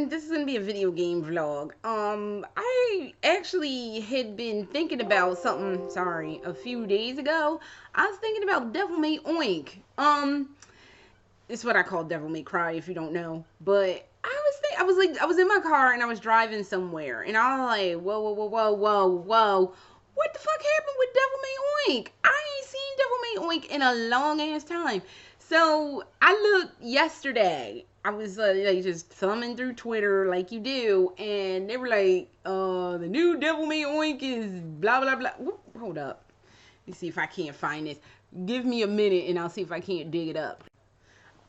this is gonna be a video game vlog. I actually had been thinking about something, sorry, a few days ago. I was thinking about Devil May Oink. It's what I call Devil May Cry if you don't know. But I was in my car and I was driving somewhere and I was like, whoa, whoa, whoa, whoa, whoa, whoa. What the fuck happened with Devil May Oink? I ain't seen Devil May Oink in a long ass time. So I looked yesterday. I was like just thumbing through Twitter like you do, and they were like, the new Devil May Oink is blah blah blah. Whoop, hold up. Let me see if I can't find this. Give me a minute and I'll see if I can't dig it up.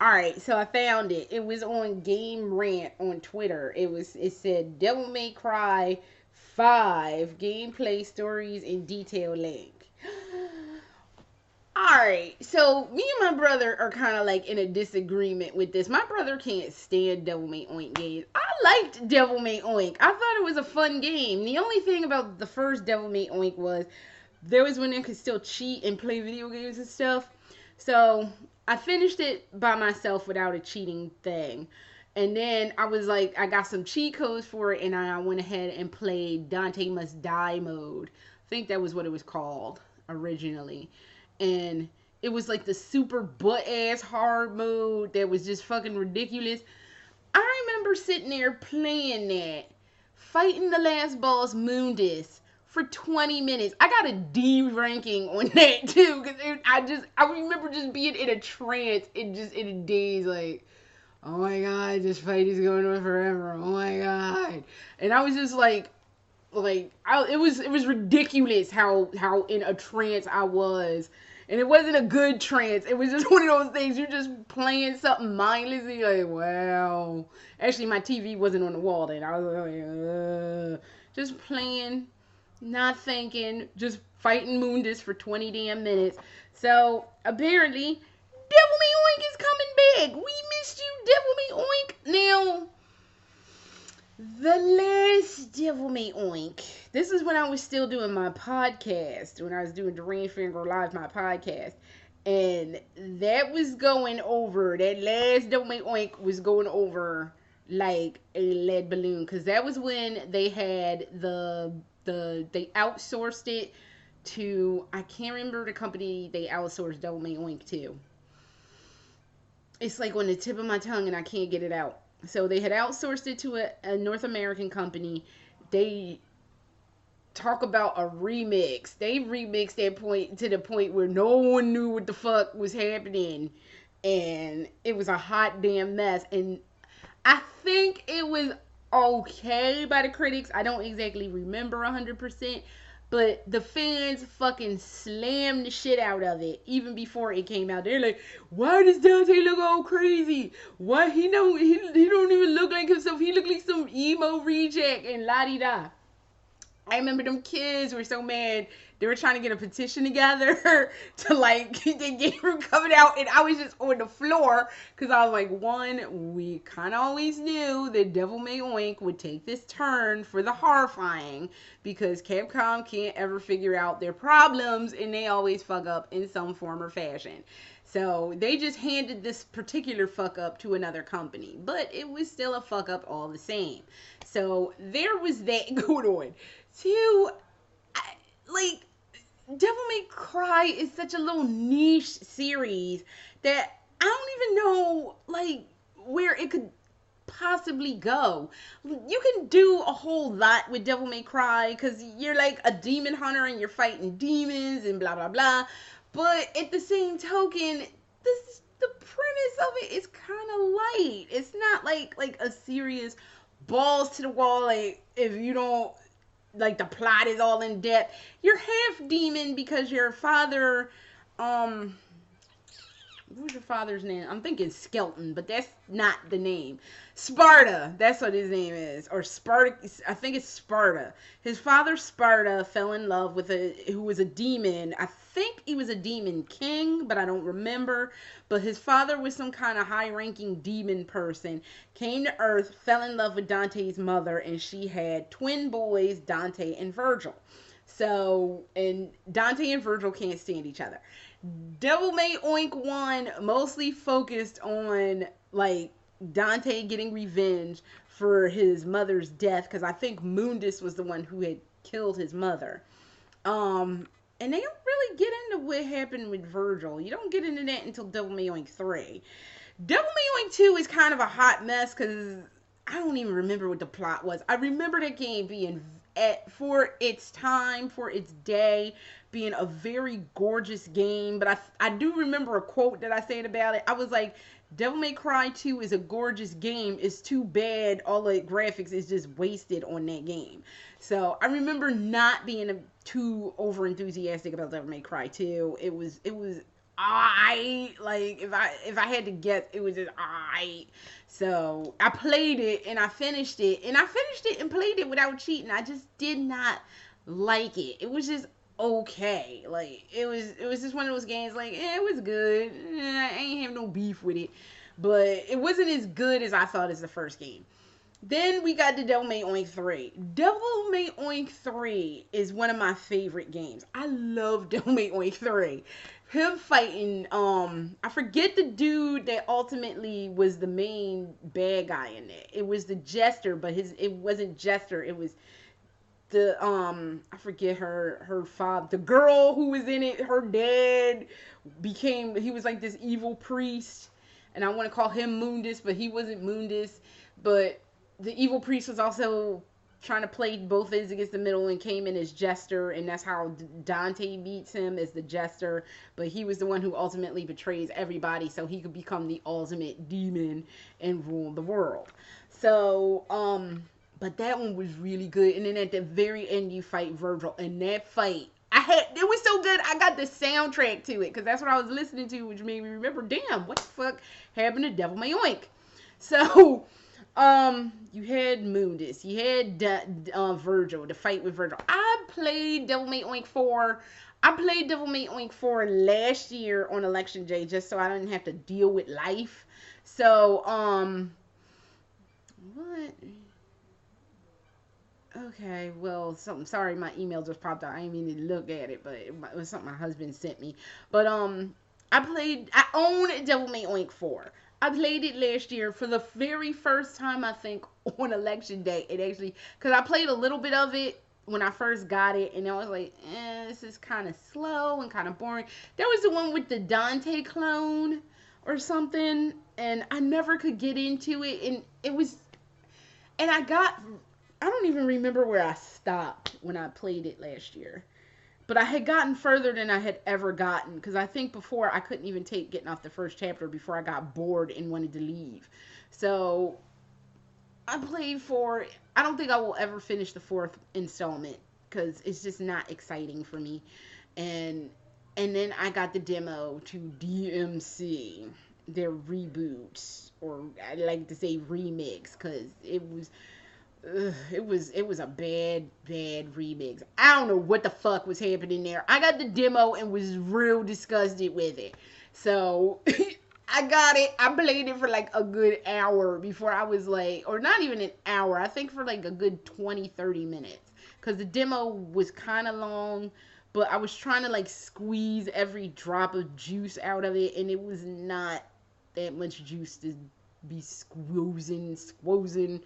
Alright, so I found it. It was on Game Rant on Twitter. It said Devil May Cry 5 gameplay stories and detail link. Alright, so me and my brother are kind of like in a disagreement with this. My brother can't stand Devil May Oink games. I liked Devil May Oink. I thought it was a fun game. The only thing about the first Devil May Oink was there was when they could still cheat and play video games and stuff. So I finished it by myself without a cheating thing. And then I was like, I got some cheat codes for it and I went ahead and played Dante Must Die mode. I think that was what it was called originally. And it was like the super butt ass hard mode that was just fucking ridiculous. I remember sitting there playing that, fighting the last boss Mundus for 20 minutes. I got a D ranking on that too, because I remember just being in a trance, in a daze, like, oh my god, this fight is going on forever. Oh my god, and I was just like, it was ridiculous how in a trance I was. And it wasn't a good trance. It was just one of those things. You're just playing something mindlessly. Like, wow. Actually, my TV wasn't on the wall then. I was like, just playing, not thinking, just fighting Mundus for 20 damn minutes. So, apparently, Devil May Oink is coming back. We missed you, Devil May Oink. Now, the last Devil May Oink. This is when I was still doing my podcast. When I was doing Deranged Fangirl Live, my podcast. And that was going over. That last Devil May Oink was going over like a lead balloon. Because that was when they had they outsourced it to, I can't remember the company they outsourced Devil May Oink to. It's like on the tip of my tongue and I can't get it out. So they had outsourced it to a North American company. They talk about a remix. They remixed that point to the point where no one knew what the fuck was happening. And it was a hot damn mess. And I think it was okay by the critics. I don't exactly remember 100%. But the fans fucking slammed the shit out of it even before it came out. They're like, why does Dante look all crazy? Why he don't even look like himself. He look like some emo reject and la-di-da. I remember them kids were so mad. They were trying to get a petition together to like get the game coming out, and I was just on the floor because I was like, one, we kind of always knew that Devil May Oink would take this turn for the horrifying because Capcom can't ever figure out their problems and they always fuck up in some form or fashion. So they just handed this particular fuck up to another company, but it was still a fuck up all the same. So there was that going on. Two, like, Devil May Cry is such a little niche series that I don't even know, like, where it could possibly go. You can do a whole lot with Devil May Cry because you're like a demon hunter and you're fighting demons and blah, blah, blah. But at the same token, the premise of it is kind of light. It's not like a serious balls to the wall, like, if you don't, like, the plot is all in depth. You're half demon because your father, what was your father's name? I'm thinking Skelton, but that's not the name. Sparta, that's what his name is. Or Sparta, I think it's Sparta. His father, Sparta, fell in love with who was a demon. I think he was a demon king, but I don't remember. But his father was some kind of high-ranking demon person. Came to Earth, fell in love with Dante's mother, and she had twin boys, Dante and Virgil. So, and Dante and Virgil can't stand each other. Devil May Oink 1 mostly focused on, like, Dante getting revenge for his mother's death, because I think Mundus was the one who had killed his mother. And they don't really get into what happened with Virgil. You don't get into that until Devil May Oink 3. Devil May Oink 2 is kind of a hot mess because I don't even remember what the plot was. I remember that game being, for its time, for its day, being a very gorgeous game. But I do remember a quote that I said about it. I was like, Devil May Cry 2 is a gorgeous game. It's too bad all the graphics is just wasted on that game. So I remember not being too over enthusiastic about Devil May Cry 2. It was like if I had to guess, it was just So I played it and I finished it and played it without cheating. I just did not like it. It was just okay. Like it was just one of those games. Like it was good. I ain't have no beef with it, but it wasn't as good as I thought as the first game. Then we got the Devil May Oink 3. Devil May Oink 3 is one of my favorite games. I love Devil May Oink 3. Him fighting, I forget the dude that ultimately was the main bad guy in it. It was the Jester, but it wasn't Jester. It was the, I forget her father. The girl who was in it, her dad he was like this evil priest. And I want to call him Mundus, but he wasn't Mundus. But the evil priest was also trying to play both ends against the middle and came in as Jester, and that's how Dante meets him as the Jester. But he was the one who ultimately betrays everybody so he could become the ultimate demon and rule the world. So, but that one was really good. And then at the very end, you fight Virgil, and that fight, it was so good, I got the soundtrack to it, because that's what I was listening to, which made me remember, damn, what the fuck happened to Devil May Oink? So, you had Mundus, you had Virgil, the fight with Virgil. I played Devil May Oink 4. I played Devil May Oink 4 last year on Election Day, just so I didn't have to deal with life. So, what? Okay, well, sorry, my email just popped out. I didn't mean to look at it, but it was something my husband sent me. But, I own Devil May Oink 4. I played it last year for the very first time, I think, on Election Day. It actually, because I played a little bit of it when I first got it, and I was like, this is kind of slow and kind of boring. There was the one with the Dante clone or something, and I never could get into it, and I don't even remember where I stopped when I played it last year. But I had gotten further than I had ever gotten, because I think before I couldn't even take getting off the first chapter before I got bored and wanted to leave. So I played I don't think I will ever finish the 4th installment, because it's just not exciting for me. And then I got the demo to DMC, their reboot, or I like to say remix, because it was a bad remix. I don't know what the fuck was happening there. I got the demo and was real disgusted with it. So I got it. I played it for like a good hour before I was like, or not even an hour. I think for like a good 20-30 minutes. Because the demo was kind of long, but I was trying to like squeeze every drop of juice out of it, and it was not that much juice to be squoozing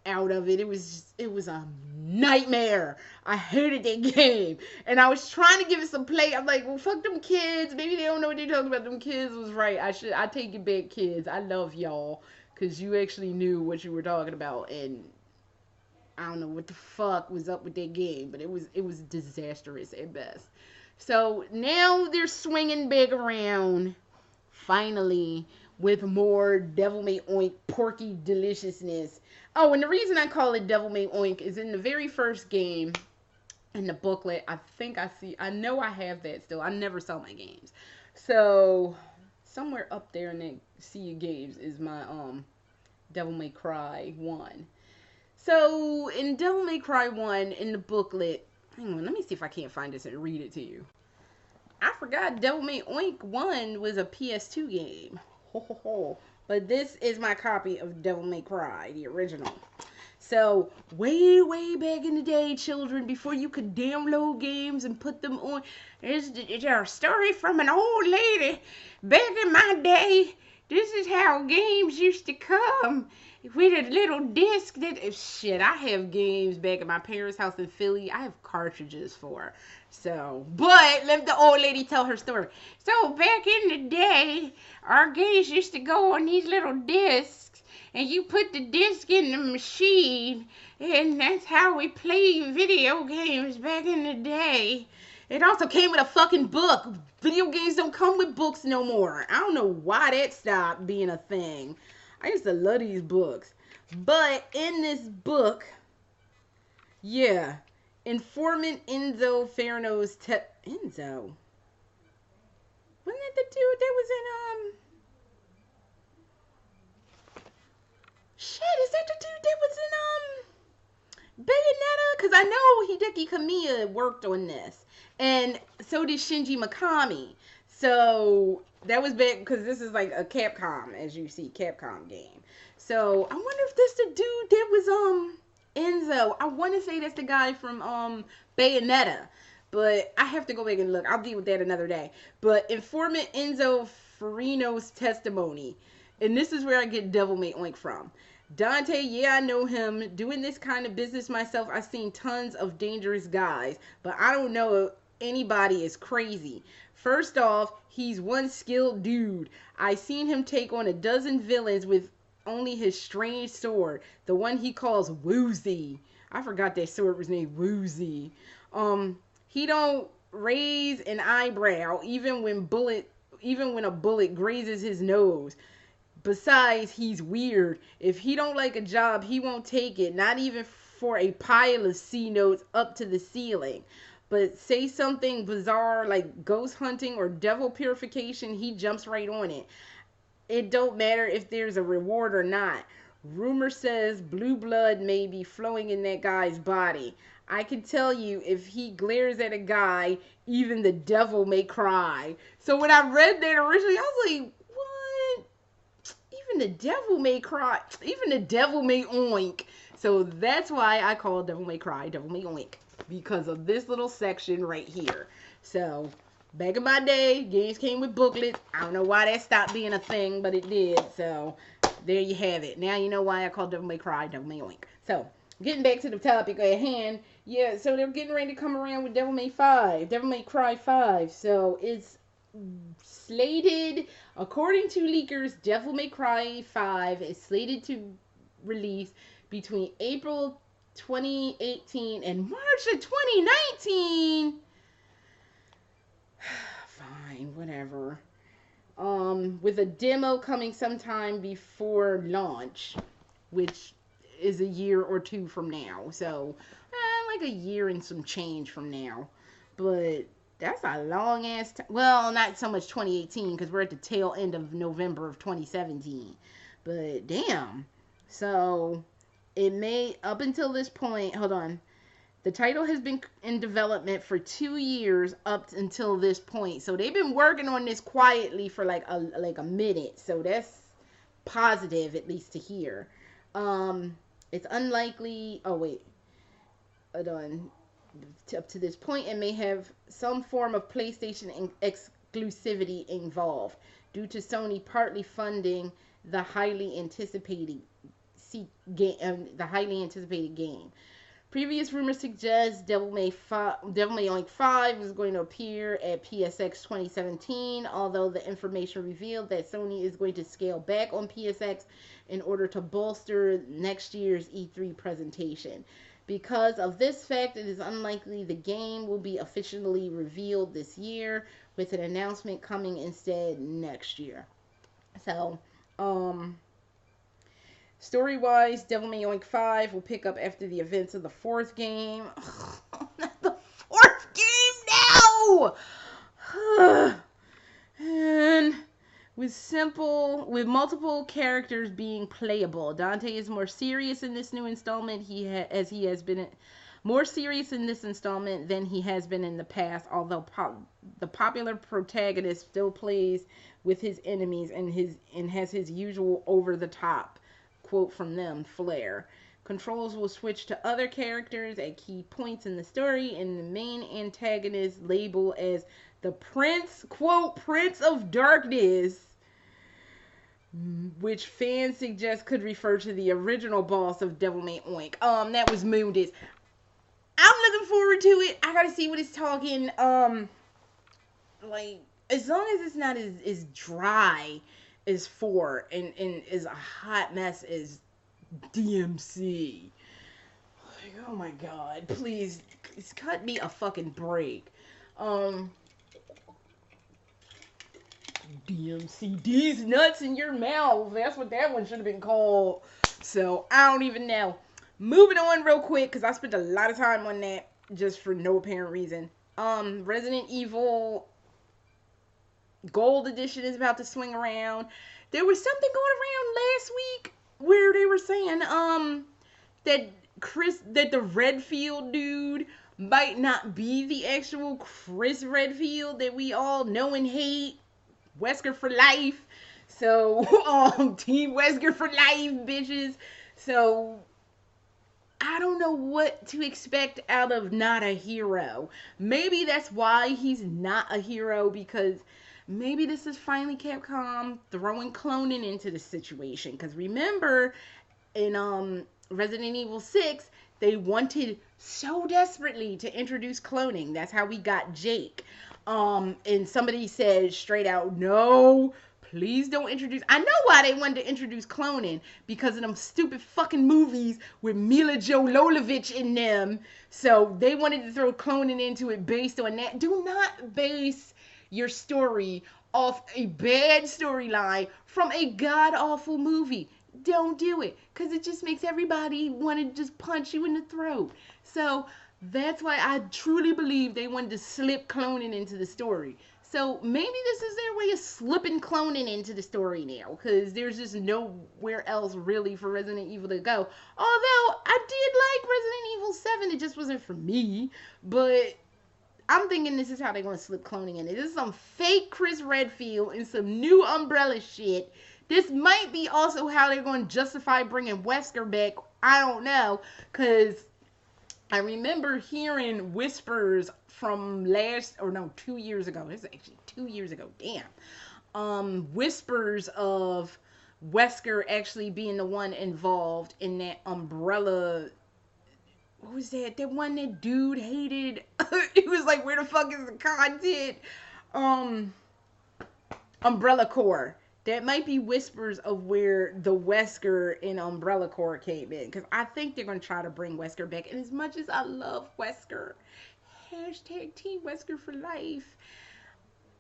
out of it. It was a nightmare. I hated that game, and I was trying to give it some play. I'm like, well, fuck them kids. Maybe they don't know what they're talking about. Them kids was right. I take it back, kids. I love y'all, because you actually knew what you were talking about, and I don't know what the fuck was up with that game, but it was disastrous at best. So now they're swinging back around, finally, with more Devil May Oink porky deliciousness. Oh, and the reason I call it Devil May Oink is in the very first game, in the booklet, I know I have that still. I never sell my games. So, somewhere up there in the sea of games is my, Devil May Cry 1. So, in Devil May Cry 1, in the booklet, hang on, let me see if I can't find this and read it to you. I forgot Devil May Oink 1 was a PS2 game. Ho ho ho. But this is my copy of Devil May Cry, the original. So, way back in the day, children, before you could download games and put them on, there's a story from an old lady. Back in my day, This is how games used to come. With a little disc that shit, I have games back at my parents' house in Philly. I have cartridges for. So, but let the old lady tell her story. So back in the day, our games used to go on these little discs, and you put the disc in the machine, and that's how we played video games back in the day. It also came with a fucking book. Video games don't come with books no more. I don't know why that stopped being a thing. I used to love these books. But in this book, yeah, informant Enzo Ferno's Enzo? Wasn't that the dude that was in, shit, is that the dude that was in, Bayonetta? Because I know Hideki Kamiya worked on this. And so did Shinji Mikami. So that was back, because this is like a Capcom, as you see, Capcom game. So I wonder if this the dude that was Enzo. I want to say that's the guy from Bayonetta, but I have to go back and look. I'll deal with that another day. But informant Enzo Ferrino's testimony, and this is where I get Devil May Oink from. Dante, yeah, I know him. Doing this kind of business myself, I've seen tons of dangerous guys, but I don't know anybody is crazy. First off, he's one skilled dude. I seen him take on a dozen villains with only his strange sword, the one he calls Woozy. I forgot that sword was named Woozy. He don't raise an eyebrow even when a bullet grazes his nose. Besides, he's weird. If he don't like a job, he won't take it, not even for a pile of C notes up to the ceiling. But say something bizarre like ghost hunting or devil purification, he jumps right on it. It don't matter if there's a reward or not. Rumor says blue blood may be flowing in that guy's body. I can tell you, if he glares at a guy, even the devil may cry. So when I read that originally, I was like, what? Even the devil may cry. Even the devil may oink. So that's why I call Devil May Cry, Devil May Oink. Because of this little section right here. So back in my day, games came with booklets. I don't know why that stopped being a thing, but it did. So there you have it. Now you know why I call Devil May Cry, Devil May Oink. So getting back to the topic at hand. Yeah, so they're getting ready to come around with Devil May 5. Devil May Cry 5. So it's slated, according to leakers, Devil May Cry 5 is slated to release between April 2018 and March of 2019. Fine, whatever. With a demo coming sometime before launch, which is a year or two from now. So, like a year and some change from now. But that's a long ass time. Well, not so much 2018, because we're at the tail end of November of 2017. But damn. So it may, up until this point, hold on. The title has been in development for 2 years up until this point. So they've been working on this quietly for like a minute. So that's positive, at least to hear. It's unlikely. Oh wait, hold on. Up to this point, it may have some form of PlayStation exclusivity involved, due to Sony partly funding the highly anticipated game. Previous rumors suggest Devil May Oink 5 is going to appear at PSX 2017, although the information revealed that Sony is going to scale back on PSX in order to bolster next year's E3 presentation. Because of this fact, it is unlikely the game will be officially revealed this year, with an announcement coming instead next year. So, story-wise, Devil May Oink 5 will pick up after the events of the fourth game. Not the fourth game now! And with multiple characters being playable. Dante is more serious in this new installment. He has been more serious in this installment than he has been in the past, although the popular protagonist still plays with his enemies and has his usual over-the-top, quote from them, flair. Controls will switch to other characters at key points in the story, and the main antagonist, labeled as the Prince, quote, Prince of Darkness, which fans suggest could refer to the original boss of Devil May Oink. That was Moondis. I'm looking forward to it. I gotta see what it's talking. Like, as long as it's not as dry as 4 and as a hot mess as DMC. Like, oh my god, please cut me a fucking break. DMC, these nuts in your mouth. That's what that one should have been called. So, I don't even know. Moving on real quick, because I spent a lot of time on that just for no apparent reason. Resident Evil Gold Edition is about to swing around. There was something going around last week where they were saying, that the Redfield dude might not be the actual Chris Redfield that we all know and hate. Wesker for life. So, Team Wesker for life, bitches. So, I don't know what to expect out of not a hero. Maybe that's why he's not a hero, because maybe this is finally Capcom throwing cloning into the situation. Because remember, in Resident Evil 6, they wanted so desperately to introduce cloning. That's how we got Jake. And somebody said straight out, no, please don't introduce. I know why they wanted to introduce cloning, because of them stupid fucking movies with Mila Jovovich in them. So they wanted to throw cloning into it based on that. Do not base your story off a bad storyline from a god-awful movie. Don't do it, because it just makes everybody want to just punch you in the throat. So that's why I truly believe they wanted to slip cloning into the story. So maybe this is their way of slipping cloning into the story now, because there's just nowhere else really for Resident Evil to go. Although I did like Resident Evil 7, it just wasn't for me. But I'm thinking this is how they're going to slip cloning in it. This is some fake Chris Redfield and some new Umbrella shit. This might be also how they're going to justify bringing Wesker back. I don't know, because I remember hearing whispers from 2 years ago. This is actually 2 years ago. Damn. Whispers of Wesker actually being the one involved in that Umbrella. What was that? That one that dude hated. It was like, where the fuck is the content? Umbrella Corps. That might be whispers of where the Wesker in Umbrella Corps came in. Because I think they're going to try to bring Wesker back. And as much as I love Wesker, hashtag Team Wesker for life,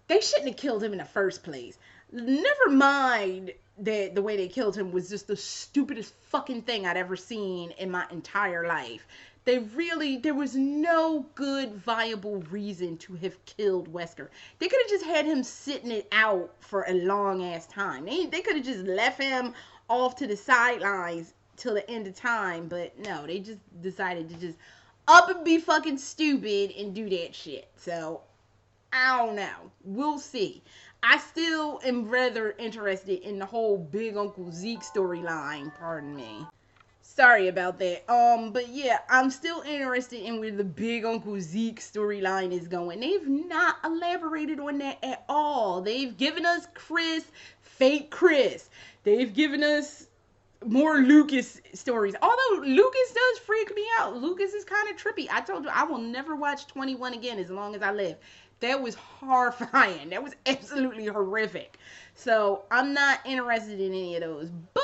they shouldn't have killed him in the first place. Never mind that the way they killed him was just the stupidest fucking thing I'd ever seen in my entire life. There was no good, viable reason to have killed Wesker. They could have just had him sitting it out for a long ass time. They could have just left him off to the sidelines till the end of time. But no, they just decided to just up and be fucking stupid and do that shit. So, I don't know. We'll see. I still am rather interested in the whole Big Uncle Zeke storyline. Pardon me. Sorry about that. But yeah, I'm still interested in where the Big Uncle Zeke storyline is going. They've not elaborated on that at all. They've given us fake Chris. They've given us more Lucas stories. Although Lucas does freak me out. Lucas is kind of trippy. I told you I will never watch 21 again as long as I live. That was horrifying. That was absolutely horrific. So I'm not interested in any of those. But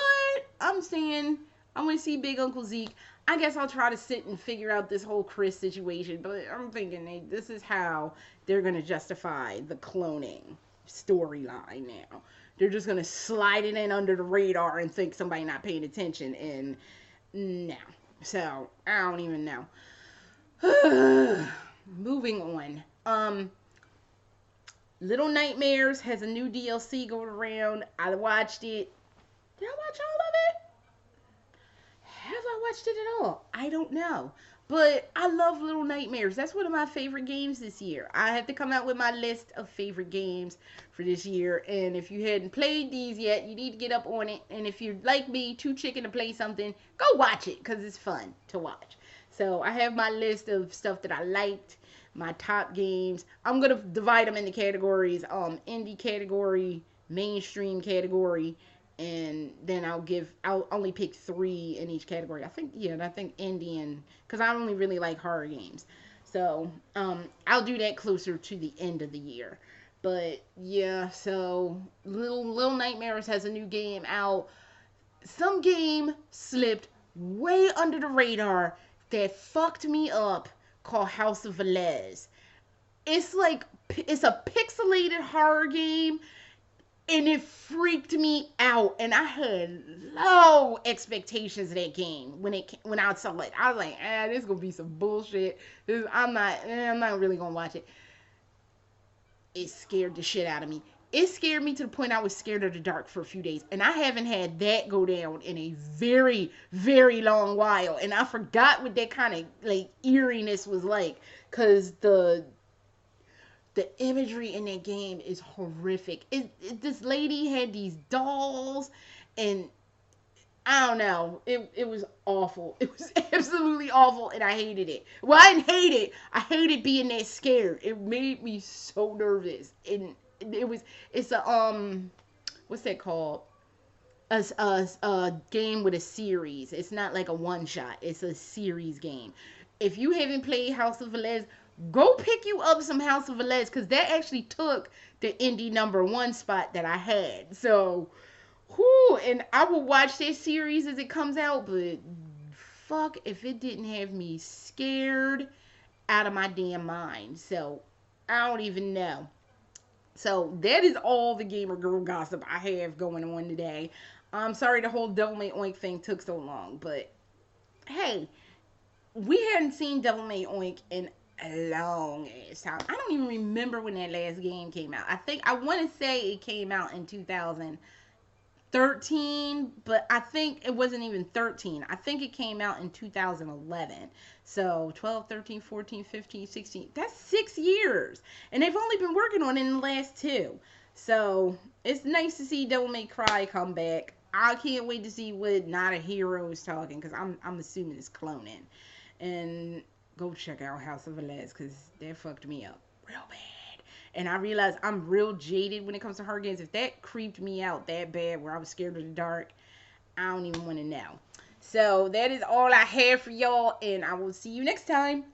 I'm saying I want to see Big Uncle Zeke. I guess I'll try to sit and figure out this whole Chris situation. But I'm thinking this is how they're going to justify the cloning storyline now. They're just going to slide it in under the radar and think somebody not paying attention. And no. So, I don't even know. Moving on. Little Nightmares has a new DLC going around. I watched it. Did I watch all of it? Have I watched it at all? I don't know. But I love Little Nightmares. That's one of my favorite games this year. I have to come out with my list of favorite games for this year. And if you hadn't played these yet, you need to get up on it. And if you're like me, too chicken to play something, go watch it because it's fun to watch. So I have my list of stuff that I liked, my top games. I'm going to divide them into categories. Indie category, mainstream category, and then I'll only pick 3 in each category. I think, yeah, I think Indian, because I only really like horror games. So I'll do that closer to the end of the year. But yeah, so Little Nightmares has a new game out. Some game slipped way under the radar that fucked me up called House of Velez. It's like, it's a pixelated horror game, and it freaked me out. And I had low expectations of that game when I saw it. I was like, this is gonna be some bullshit. I'm not really gonna watch it. It scared the shit out of me. It scared me to the point I was scared of the dark for a few days. And I haven't had that go down in a very, very long while. And I forgot what that kind of like eeriness was like. Cause the imagery in that game is horrific. This lady had these dolls, and I don't know. It was awful. It was absolutely awful, and I hated it. Well, I didn't hate it. I hated being that scared. It made me so nervous, and it's a what's that called? A game with a series. It's not like a one shot. It's a series game. If you haven't played House of Velez, go pick you up some House of Velez, because that actually took the indie #1 spot that I had. So, whoo, and I will watch that series as it comes out, but fuck if it didn't have me scared out of my damn mind. So, I don't even know. So that is all the gamer girl gossip I have going on today. I'm sorry the whole Devil May Oink thing took so long, but hey, we hadn't seen Devil May Oink in a long ass time. I don't even remember when that last game came out. I want to say it came out in 2013, but I think it wasn't even 13. I think it came out in 2011. So 12, 13, 14, 15, 16. That's 6 years. And they've only been working on it in the last 2. So it's nice to see Devil May Cry come back. I can't wait to see what Not a Hero is talking, because I'm assuming it's cloning. And go check out House of Velez, because that fucked me up real bad. And I realized I'm real jaded when it comes to horror games. If that creeped me out that bad where I was scared of the dark, I don't even want to know. So that is all I have for y'all, and I will see you next time.